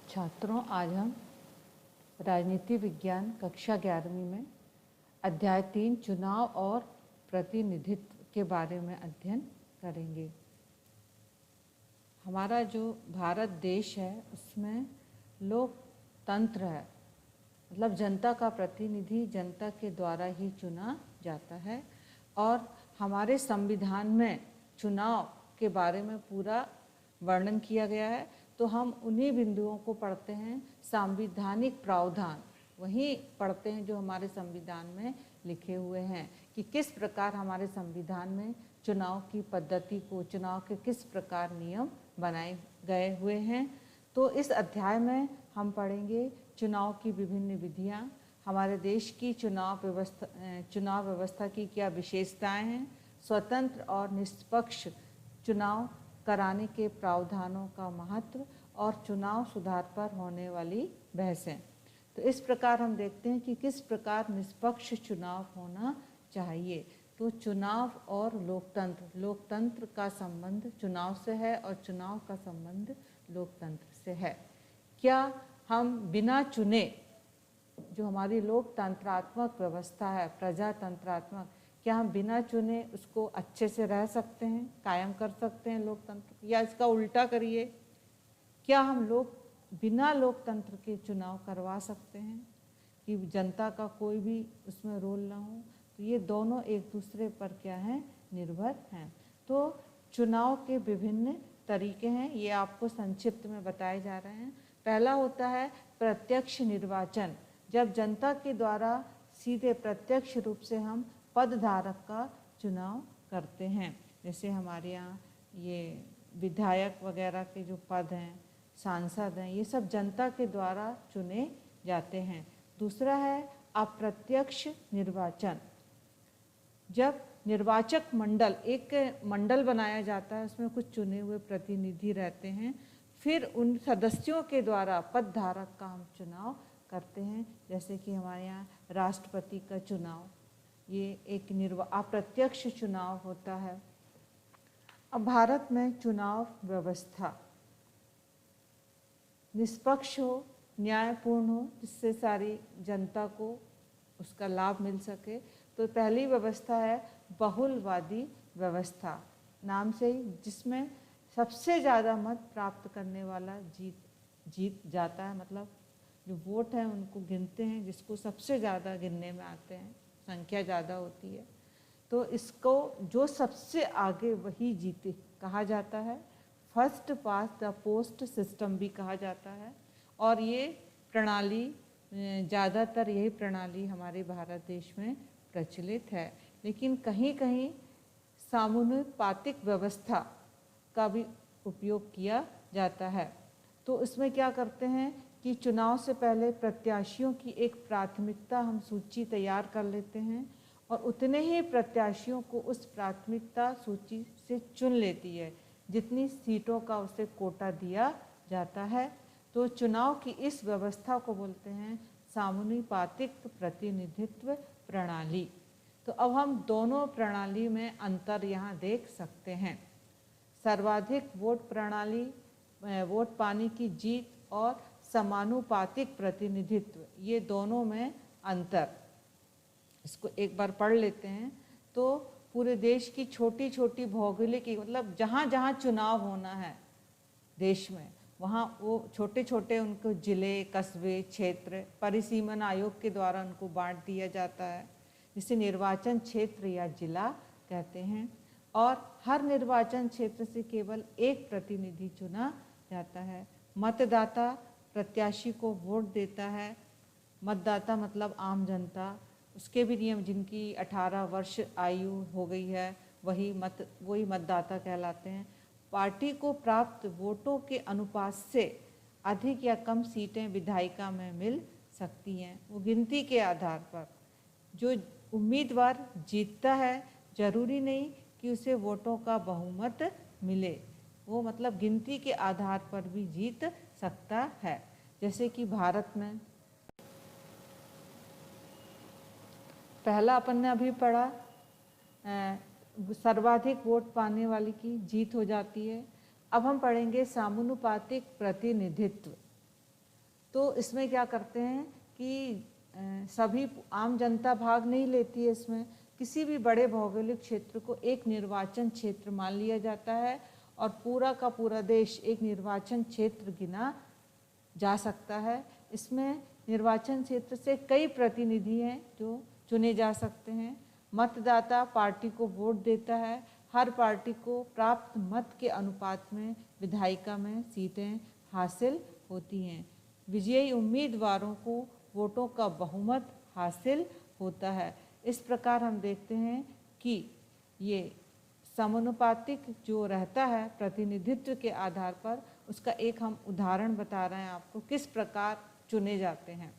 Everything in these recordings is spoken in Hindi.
छात्रों, आज हम राजनीति विज्ञान कक्षा 11वीं में अध्याय 3 चुनाव और प्रतिनिधित्व के बारे में अध्ययन करेंगे। हमारा जो भारत देश है उसमें लोकतंत्र है, मतलब जनता का प्रतिनिधि जनता के द्वारा ही चुना जाता है और हमारे संविधान में चुनाव के बारे में पूरा वर्णन किया गया है। तो हम उन्हीं बिंदुओं को पढ़ते हैं, संवैधानिक प्रावधान वही पढ़ते हैं जो हमारे संविधान में लिखे हुए हैं कि किस प्रकार हमारे संविधान में चुनाव की पद्धति को, चुनाव के किस प्रकार नियम बनाए गए हुए हैं। तो इस अध्याय में हम पढ़ेंगे चुनाव की विभिन्न विधियां, हमारे देश की चुनाव व्यवस्था की क्या विशेषताएं हैं, स्वतंत्र और निष्पक्ष चुनाव कराने के प्रावधानों का महत्व और चुनाव सुधार पर होने वाली बहसें। तो इस प्रकार हम देखते हैं कि किस प्रकार निष्पक्ष चुनाव होना चाहिए। तो चुनाव और लोकतंत्र का संबंध चुनाव से है और चुनाव का संबंध लोकतंत्र से है। क्या हम बिना चुने, जो हमारी लोकतंत्रात्मक व्यवस्था है, प्रजातंत्रात्मक, क्या हम बिना चुने उसको अच्छे से रह सकते हैं, कायम कर सकते हैं लोकतंत्र? या इसका उल्टा करिए, क्या हम लोग बिना लोकतंत्र के चुनाव करवा सकते हैं कि जनता का कोई भी उसमें रोल ना हो? तो ये दोनों एक दूसरे पर क्या है, निर्भर हैं। तो चुनाव के विभिन्न तरीके हैं, ये आपको संक्षिप्त में बताए जा रहे हैं। पहला होता है प्रत्यक्ष निर्वाचन, जब जनता के द्वारा सीधे प्रत्यक्ष रूप से हम पदधारक का चुनाव करते हैं। जैसे हमारे यहाँ ये विधायक वगैरह के जो पद हैं, सांसद हैं, ये सब जनता के द्वारा चुने जाते हैं। दूसरा है अप्रत्यक्ष निर्वाचन, जब निर्वाचक मंडल, एक मंडल बनाया जाता है, उसमें कुछ चुने हुए प्रतिनिधि रहते हैं, फिर उन सदस्यों के द्वारा पदधारक का हम चुनाव करते हैं। जैसे कि हमारे यहाँ राष्ट्रपति का चुनाव, ये एक अप्रत्यक्ष चुनाव होता है। अब भारत में चुनाव व्यवस्था निष्पक्ष हो, न्यायपूर्ण हो, जिससे सारी जनता को उसका लाभ मिल सके। तो पहली व्यवस्था है बहुलवादी व्यवस्था, नाम से ही, जिसमें सबसे ज़्यादा मत प्राप्त करने वाला जीत जाता है। मतलब जो वोट हैं उनको गिनते हैं, जिसको सबसे ज़्यादा गिनने में आते हैं, संख्या ज़्यादा होती है, तो इसको जो सबसे आगे वही जीते कहा जाता है। First pass the post system भी कहा जाता है। और ये प्रणाली, ज़्यादातर यही प्रणाली हमारे भारत देश में प्रचलित है। लेकिन कहीं कहीं समानुपातिक व्यवस्था का भी उपयोग किया जाता है। तो इसमें क्या करते हैं कि चुनाव से पहले प्रत्याशियों की एक प्राथमिकता हम सूची तैयार कर लेते हैं और उतने ही प्रत्याशियों को उस प्राथमिकता सूची से चुन लेती है जितनी सीटों का उसे कोटा दिया जाता है। तो चुनाव की इस व्यवस्था को बोलते हैं समानुपातिक प्रतिनिधित्व प्रणाली। तो अब हम दोनों प्रणाली में अंतर यहाँ देख सकते हैं। सर्वाधिक वोट प्रणाली, वोट पाने की जीत, और समानुपातिक प्रतिनिधित्व, ये दोनों में अंतर। इसको एक बार पढ़ लेते हैं। तो पूरे देश की छोटी छोटी भौगोलिक, मतलब जहाँ जहाँ चुनाव होना है देश में, वहाँ वो छोटे छोटे उनको जिले, कस्बे, क्षेत्र परिसीमन आयोग के द्वारा उनको बांट दिया जाता है, जिसे निर्वाचन क्षेत्र या जिला कहते हैं। और हर निर्वाचन क्षेत्र से केवल एक प्रतिनिधि चुना जाता है। मतदाता प्रत्याशी को वोट देता है। मतदाता मतलब आम जनता, उसके भी नियम, जिनकी 18 वर्ष आयु हो गई है वही मतदाता कहलाते हैं। पार्टी को प्राप्त वोटों के अनुपात से अधिक या कम सीटें विधायिका में मिल सकती हैं। वो गिनती के आधार पर जो उम्मीदवार जीतता है, जरूरी नहीं कि उसे वोटों का बहुमत मिले, वो मतलब गिनती के आधार पर भी जीत सकता है। जैसे कि भारत में पहला अपन ने अभी पढ़ा, सर्वाधिक वोट पाने वाली की जीत हो जाती है। अब हम पढ़ेंगे समानुपातिक प्रतिनिधित्व। तो इसमें क्या करते हैं कि सभी आम जनता भाग नहीं लेती है। इसमें किसी भी बड़े भौगोलिक क्षेत्र को एक निर्वाचन क्षेत्र मान लिया जाता है और पूरा का पूरा देश एक निर्वाचन क्षेत्र गिना जा सकता है। इसमें निर्वाचन क्षेत्र से कई प्रतिनिधि हैं जो चुने जा सकते हैं। मतदाता पार्टी को वोट देता है। हर पार्टी को प्राप्त मत के अनुपात में विधायिका में सीटें हासिल होती हैं। विजयी उम्मीदवारों को वोटों का बहुमत हासिल होता है। इस प्रकार हम देखते हैं कि ये समानुपातिक जो रहता है प्रतिनिधित्व के आधार पर, उसका एक हम उदाहरण बता रहे हैं आपको किस प्रकार चुने जाते हैं।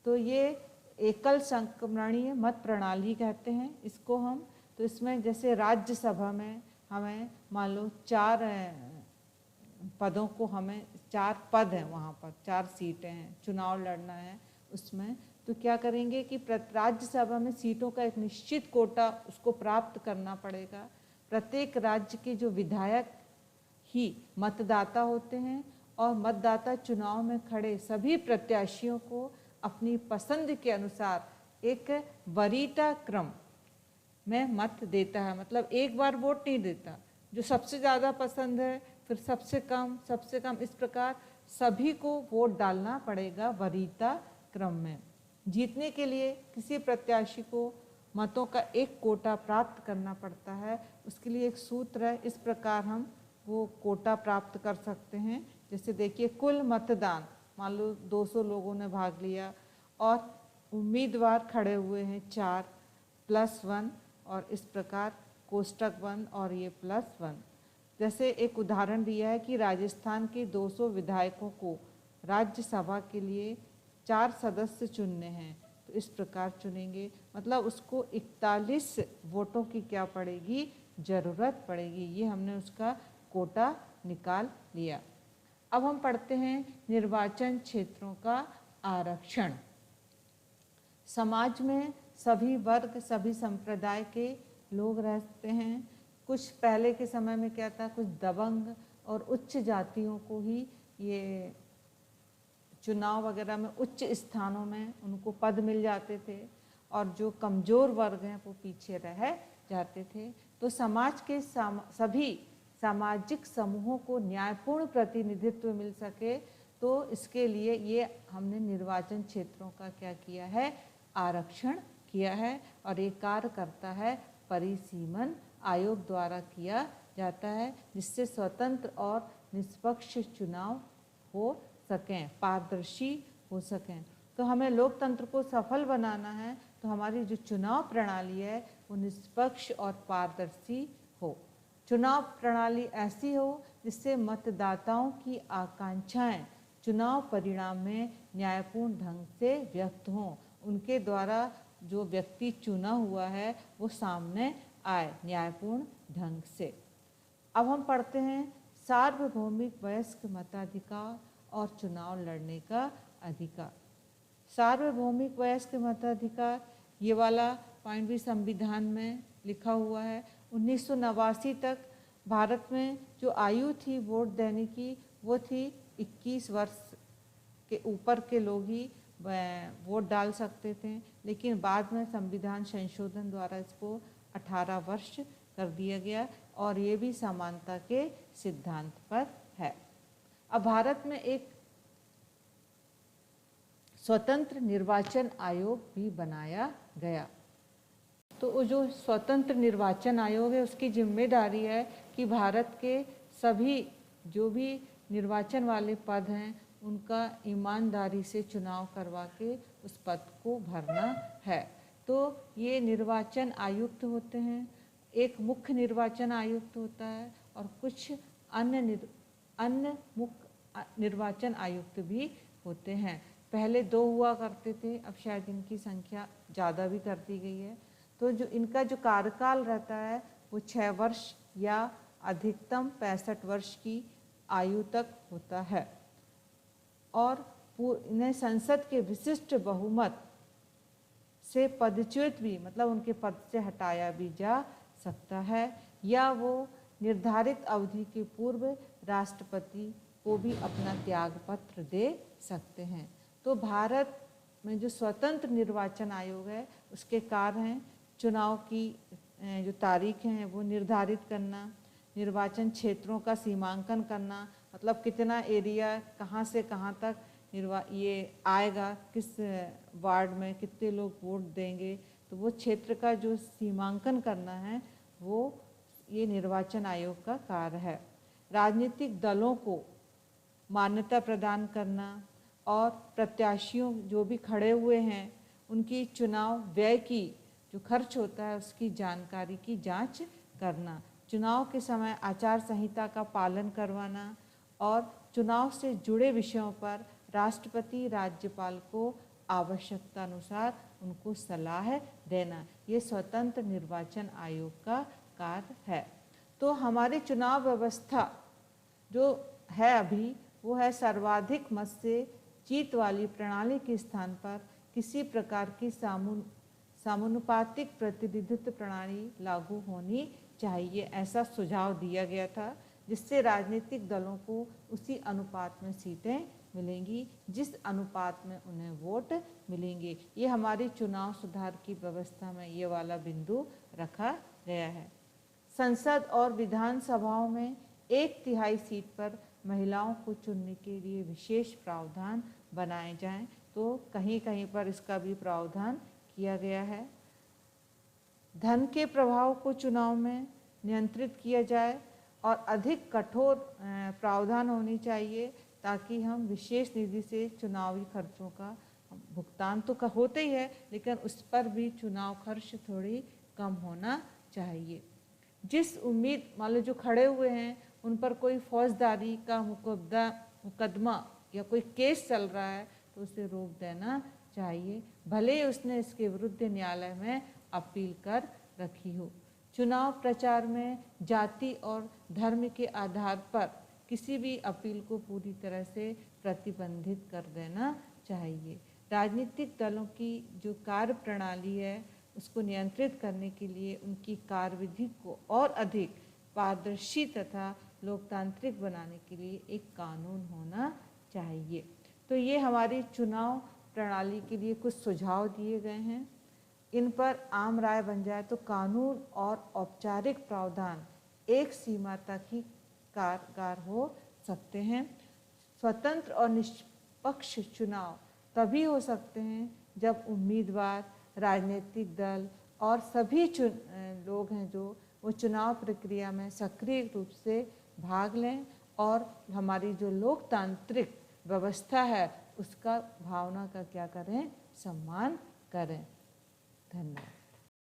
तो ये एकल संक्रमणीय मत प्रणाली कहते हैं इसको हम। तो इसमें जैसे राज्यसभा में हमें मान लो 4 पदों को, हमें 4 पद हैं, वहाँ पर 4 सीटें हैं, चुनाव लड़ना है उसमें। तो क्या करेंगे कि राज्यसभा में सीटों का एक निश्चित कोटा उसको प्राप्त करना पड़ेगा। प्रत्येक राज्य के जो विधायक ही मतदाता होते हैं और मतदाता चुनाव में खड़े सभी प्रत्याशियों को अपनी पसंद के अनुसार एक वरीयता क्रम में मत देता है। मतलब एक बार वोट नहीं देता, जो सबसे ज़्यादा पसंद है फिर सबसे कम, इस प्रकार सभी को वोट डालना पड़ेगा वरीयता क्रम में। जीतने के लिए किसी प्रत्याशी को मतों का एक कोटा प्राप्त करना पड़ता है। उसके लिए एक सूत्र है, इस प्रकार हम वो कोटा प्राप्त कर सकते हैं। जैसे देखिए, कुल मतदान मान लो 200 लोगों ने भाग लिया और उम्मीदवार खड़े हुए हैं 4 + 1, और इस प्रकार कोष्टक 1 और ये +1। जैसे एक उदाहरण दिया है कि राजस्थान के 200 विधायकों को राज्यसभा के लिए 4 सदस्य चुनने हैं, तो इस प्रकार चुनेंगे। मतलब उसको 41 वोटों की क्या पड़ेगी, ज़रूरत पड़ेगी। ये हमने उसका कोटा निकाल लिया। अब हम पढ़ते हैं निर्वाचन क्षेत्रों का आरक्षण। समाज में सभी वर्ग, सभी संप्रदाय के लोग रहते हैं। कुछ पहले के समय में क्या था, कुछ दबंग और उच्च जातियों को ही ये चुनाव वगैरह में उच्च स्थानों में उनको पद मिल जाते थे और जो कमज़ोर वर्ग हैं वो पीछे रह जाते थे। तो समाज के सभी सामाजिक समूहों को न्यायपूर्ण प्रतिनिधित्व मिल सके, तो इसके लिए ये हमने निर्वाचन क्षेत्रों का क्या किया है, आरक्षण किया है। और ये कार्य करता है परिसीमन आयोग द्वारा किया जाता है, जिससे स्वतंत्र और निष्पक्ष चुनाव हो सकें, पारदर्शी हो सकें। तो हमें लोकतंत्र को सफल बनाना है, तो हमारी जो चुनाव प्रणाली है वो निष्पक्ष और पारदर्शी हो। चुनाव प्रणाली ऐसी हो जिससे मतदाताओं की आकांक्षाएं चुनाव परिणाम में न्यायपूर्ण ढंग से व्यक्त हों। उनके द्वारा जो व्यक्ति चुना हुआ है वो सामने आए न्यायपूर्ण ढंग से। अब हम पढ़ते हैं सार्वभौमिक वयस्क मताधिकार और चुनाव लड़ने का अधिकार। सार्वभौमिक वयस्क मताधिकार, ये वाला पॉइंट भी संविधान में लिखा हुआ है। 1989 तक भारत में जो आयु थी वोट देने की वो थी 21 वर्ष के ऊपर के लोग ही वोट डाल सकते थे, लेकिन बाद में संविधान संशोधन द्वारा इसको 18 वर्ष कर दिया गया और ये भी समानता के सिद्धांत पर है। अब भारत में एक स्वतंत्र निर्वाचन आयोग भी बनाया गया। तो जो स्वतंत्र निर्वाचन आयोग है उसकी जिम्मेदारी है कि भारत के सभी जो भी निर्वाचन वाले पद हैं उनका ईमानदारी से चुनाव करवा के उस पद को भरना है। तो ये निर्वाचन आयुक्त होते हैं, एक मुख्य निर्वाचन आयुक्त होता है और कुछ अन्य मुख्य निर्वाचन आयुक्त भी होते हैं। पहले 2 हुआ करते थे, अब शायद इनकी संख्या ज़्यादा भी कर दी गई है। तो जो इनका जो कार्यकाल रहता है वो 6 वर्ष या अधिकतम 65 वर्ष की आयु तक होता है और इन्हें संसद के विशिष्ट बहुमत से पदच्युत भी, मतलब उनके पद से हटाया भी जा सकता है, या वो निर्धारित अवधि के पूर्व राष्ट्रपति को भी अपना त्याग पत्र दे सकते हैं। तो भारत में जो स्वतंत्र निर्वाचन आयोग है उसके कार्य हैं चुनाव की जो तारीख हैं वो निर्धारित करना, निर्वाचन क्षेत्रों का सीमांकन करना, मतलब कितना एरिया कहाँ से कहाँ तक ये आएगा, किस वार्ड में कितने लोग वोट देंगे, तो वो क्षेत्र का जो सीमांकन करना है वो ये निर्वाचन आयोग का कार्य है। राजनीतिक दलों को मान्यता प्रदान करना और प्रत्याशियों जो भी खड़े हुए हैं उनकी चुनाव व्यय की जो खर्च होता है उसकी जानकारी की जांच करना, चुनाव के समय आचार संहिता का पालन करवाना और चुनाव से जुड़े विषयों पर राष्ट्रपति राज्यपाल को आवश्यकता अनुसार उनको सलाह देना, ये स्वतंत्र निर्वाचन आयोग का कार्य है। तो हमारी चुनाव व्यवस्था जो है अभी वो है सर्वाधिक मत से जीत वाली प्रणाली के स्थान पर किसी प्रकार की समानुपातिक प्रतिनिधित्व प्रणाली लागू होनी चाहिए, ऐसा सुझाव दिया गया था, जिससे राजनीतिक दलों को उसी अनुपात में सीटें मिलेंगी जिस अनुपात में उन्हें वोट मिलेंगे। ये हमारी चुनाव सुधार की व्यवस्था में ये वाला बिंदु रखा गया है। संसद और विधानसभाओं में 1/3 सीट पर महिलाओं को चुनने के लिए विशेष प्रावधान बनाए जाएं, तो कहीं कहीं पर इसका भी प्रावधान किया गया है। धन के प्रभाव को चुनाव में नियंत्रित किया जाए और अधिक कठोर प्रावधान होनी चाहिए ताकि हम विशेष निधि से चुनावी खर्चों का भुगतान तो होते ही है लेकिन उस पर भी चुनाव खर्च थोड़ी कम होना चाहिए। जिस उम्मीद मान लो जो खड़े हुए हैं उन पर कोई फौजदारी का मुकदमा या कोई केस चल रहा है तो उसे रोक देना चाहिए, भले ही उसने इसके विरुद्ध न्यायालय में अपील कर रखी हो। चुनाव प्रचार में जाति और धर्म के आधार पर किसी भी अपील को पूरी तरह से प्रतिबंधित कर देना चाहिए। राजनीतिक दलों की जो कार्य प्रणाली है उसको नियंत्रित करने के लिए उनकी कार्यविधि को और अधिक पारदर्शी तथा लोकतांत्रिक बनाने के लिए एक कानून होना चाहिए। तो ये हमारी चुनाव प्रणाली के लिए कुछ सुझाव दिए गए हैं, इन पर आम राय बन जाए तो कानून और औपचारिक प्रावधान एक सीमा तक ही कारगर हो सकते हैं। स्वतंत्र और निष्पक्ष चुनाव तभी हो सकते हैं जब उम्मीदवार, राजनीतिक दल और सभी लोग हैं जो वो चुनाव प्रक्रिया में सक्रिय रूप से भाग लें और हमारी जो लोकतांत्रिक व्यवस्था है उसका भावना का क्या करें, सम्मान करें। धन्यवाद।